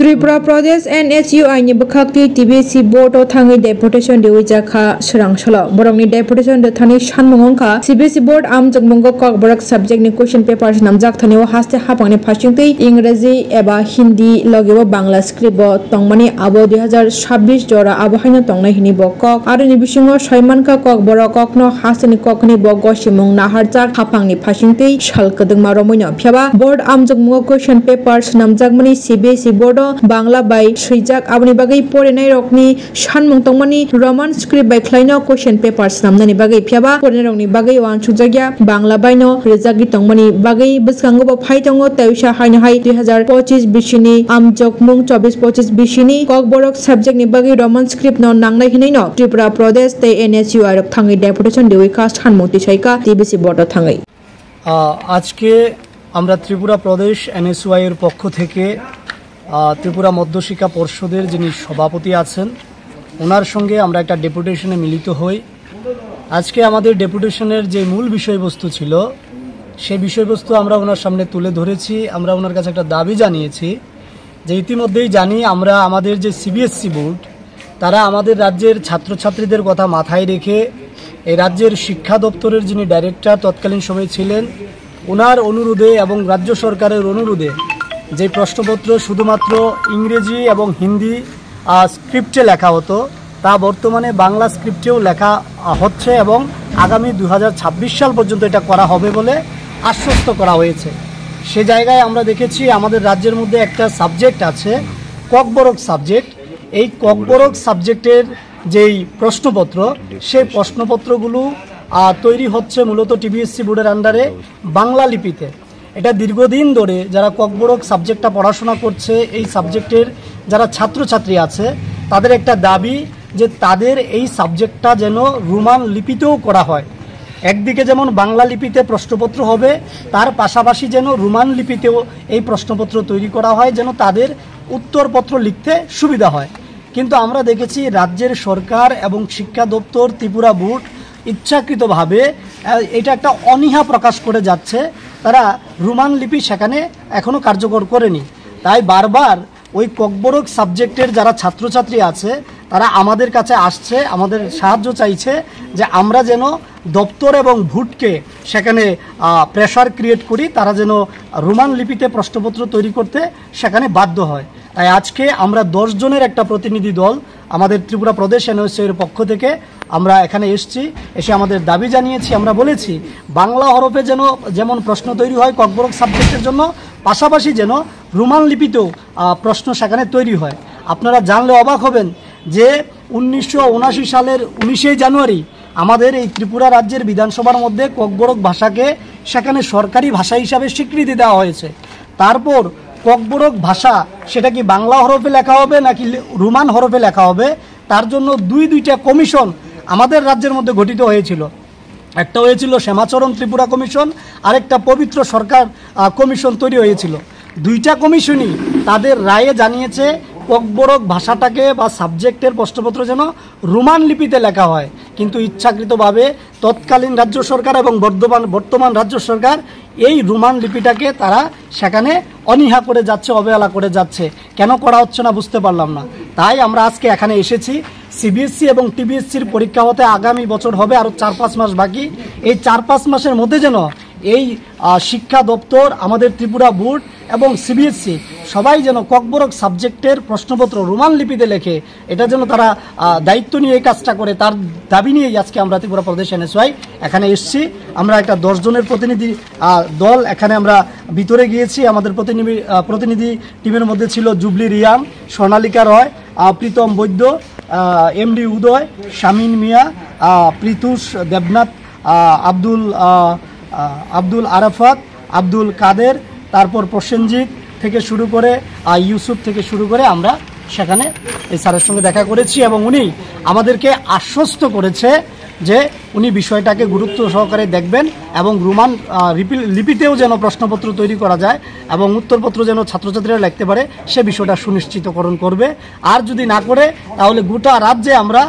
Tripura Pradesh Nsui ni bukhakti TBC board o thangi deputation Rwkha srangshalo borokni deputation de thani sanmungongkha CBC board amjongmungo Kokborok subject ni question papers namjak thanio haste hapangni phasingtei Ingreji eba Hindi logebo Bangla script bo tongmani abo 2026 jora abo haina tongnai hini bo kok aro ni bisingo soimankha Kokborok kokno hasteni kokni bo gosimung naharjak hapangni phasingtei salkadungma romoino phiaba board amjongmungo question papers namjakmani CBC board Bangla Bai Swinani aboni bagai porenai rokni sanmung tongmani Roman script by Kleino question papers namnani bagai phiaba porenai rokni bagai wan sujagya Bangla Baino rezagi tongmani bagai biskango bo phaitongo taisa haina hai 2025 bisini amjokmung 24-25 bisini Kokborok subject ni bagai Roman script no nangnai hinai no Tripura Pradesh te Nsui rok thangi Deputation Rwkha sanmung tisaika TBC board thangai আজকে আমরা ত্রিপুরা প্রদেশ NSU এর পক্ষ থেকে ত্রিপুরা মধ্যশিক্ষা পর্ষদের যিনি সভাপতি আছেন ওনার সঙ্গে আমরা একটা ডেপুটেশনে মিলিত হই। আজকে আমাদের ডেপুটেশনের যে মূল বিষয়বস্তু ছিল সেই বিষয়বস্তু আমরা ওনার সামনে তুলে ধরেছি। আমরা ওনার কাছে একটা দাবি জানিয়েছি যে ইতিমধ্যেই জানি আমরা আমাদের যে সিবিএসসি বোর্ড তারা আমাদের রাজ্যের ছাত্রছাত্রীদের কথা মাথায় রেখে এই রাজ্যের শিক্ষা দপ্তরের যিনি ডাইরেক্টর তৎকালীন সময়ে ছিলেন ওনার অনুরোধে এবং রাজ্য সরকারের অনুরোধে যে প্রশ্নপত্র শুধুমাত্র ইংরেজি এবং হিন্দি স্ক্রিপ্টে লেখা হতো তা বর্তমানে বাংলা স্ক্রিপ্টেও লেখা হচ্ছে এবং আগামী 2026 সাল পর্যন্ত এটা করা হবে বলে আশ্বস্ত করা হয়েছে। সে জায়গায় আমরা দেখেছি আমাদের রাজ্যের মধ্যে একটা সাবজেক্ট আছে ককবরক সাবজেক্ট। এই ককবরক সাবজেক্টের যেই প্রশ্নপত্র সেই প্রশ্নপত্রগুলো তৈরি হচ্ছে মূলত টিবিএসসি বোর্ডের আন্ডারে বাংলা লিপিতে। এটা দীর্ঘদিন ধরে যারা ককবরক সাবজেক্টটা পড়াশোনা করছে এই সাবজেক্টের যারা ছাত্রছাত্রী আছে তাদের একটা দাবি যে তাদের এই সাবজেক্টটা যেন রোমান লিপিতেও করা হয়। একদিকে যেমন বাংলা লিপিতে প্রশ্নপত্র হবে তার পাশাপাশি যেন রোমান লিপিতেও এই প্রশ্নপত্র তৈরি করা হয় যেন তাদের উত্তরপত্র লিখতে সুবিধা হয়। কিন্তু আমরা দেখেছি রাজ্যের সরকার এবং শিক্ষা দপ্তর ত্রিপুরা বোর্ড ইচ্ছাকৃতভাবে এটা একটা অনীহা প্রকাশ করে যাচ্ছে। তারা রোমান লিপি সেখানে এখনো কার্যকর করেনি। তাই বারবার ওই ককবরক সাবজেক্টের যারা ছাত্রছাত্রী আছে তারা আমাদের কাছে আসছে, আমাদের সাহায্য চাইছে যে আমরা যেন দপ্তর এবং ভোটকে সেখানে প্রেশার ক্রিয়েট করি তারা যেন রোমান লিপিতে প্রশ্নপত্র তৈরি করতে সেখানে বাধ্য হয়। তাই আজকে আমরা 10 জনের একটা প্রতিনিধি দল আমাদের ত্রিপুরা প্রদেশ এনএসইউর পক্ষ থেকে আমরা এখানে এসে আমাদের দাবি জানিয়েছি। আমরা বলেছি বাংলা হরফে যেমন প্রশ্ন তৈরি হয় ককবরক সাবজেক্টের জন্য পাশাপাশি যেন রোমান লিপিতেও প্রশ্ন সেখানে তৈরি হয়। আপনারা জানলে অবাক হবেন যে 1979 সালের 19 জানুয়ারি আমাদের এই ত্রিপুরা রাজ্যের বিধানসভার মধ্যে ককবরক ভাষাকে সেখানে সরকারি ভাষা হিসাবে স্বীকৃতি দেওয়া হয়েছে। তারপর ককবরক ভাষা সেটা কি বাংলা হরফে লেখা হবে নাকি রোমান হরফে লেখা হবে তার জন্য দুইটা কমিশন আমাদের রাজ্যের মধ্যে গঠিত হয়েছিল। একটা হয়েছিল শ্যামাচরণ ত্রিপুরা কমিশন, আরেকটা পবিত্র সরকার কমিশন তৈরি হয়েছিল। দুইটা কমিশনই তাদের রায়ে জানিয়েছে ককবরক ভাষাটাকে বা সাবজেক্টের প্রশ্নপত্র যেন রোমান লিপিতে লেখা হয়। কিন্তু ইচ্ছাকৃতভাবে তৎকালীন রাজ্য সরকার এবং বর্তমান রাজ্য সরকার এই রোমান লিপিটাকে তারা সেখানে অনীহা করে যাচ্ছে, অবহেলা করে যাচ্ছে। কেন করা হচ্ছে না বুঝতে পারলাম না। তাই আমরা আজকে এখানে এসেছি। সিবিএসসি এবং টিবিএসসির পরীক্ষা হতে আগামী বছর হবে, আরও 4-5 মাস বাকি। এই 4-5 মাসের মধ্যে যেন এই শিক্ষা দপ্তর আমাদের ত্রিপুরা বোর্ড এবং সিবিএসসি সবাই যেন ককবরক সাবজেক্টের প্রশ্নপত্র রোমান লিপিতে লেখে এটা যেন তারা দায়িত্ব নিয়ে এই কাজটা করে তার দাবি নিয়েই আজকে আমরা ত্রিপুরা প্রদেশ এনএসইউ এখানে এসেছি। আমরা একটা 10 জনের প্রতিনিধি দল এখানে আমরা ভিতরে গিয়েছি। আমাদের প্রতিনিধি টিমের মধ্যে ছিল জুবলি রিয়াং, স্বর্ণালিকা রয়, প্রীতম বৈদ্য, এমডি উদয়, শামিন মিয়া, প্রীতুষ দেবনাথ, আব্দুল আরাফাত, আব্দুল কাদের, তারপর প্রসেনজিৎ থেকে শুরু করে ইউসুফ থেকে শুরু করে আমরা সেখানে এই স্যারের সঙ্গে দেখা করেছি এবং উনি আমাদেরকে আশ্বস্ত করেছে যে উনি বিষয়টাকে গুরুত্ব সহকারে দেখবেন এবং রোমান লিপিতেও যেন প্রশ্নপত্র তৈরি করা যায় এবং উত্তরপত্র যেন ছাত্রছাত্রীরা লিখতে পারে সে বিষয়টা সুনিশ্চিতকরণ করবে। আর যদি না করে তাহলে গোটা রাজ্যে আমরা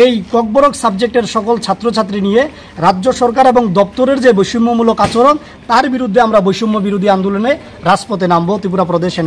এই ককবরক সাবজেক্টের সকল ছাত্রছাত্রী নিয়ে রাজ্য সরকার এবং দপ্তরের যে বৈষম্যমূলক আচরণ তার বিরুদ্ধে আমরা বৈষম্য বিরোধী আন্দোলনে রাজপথে নামবো ত্রিপুরা প্রদেশ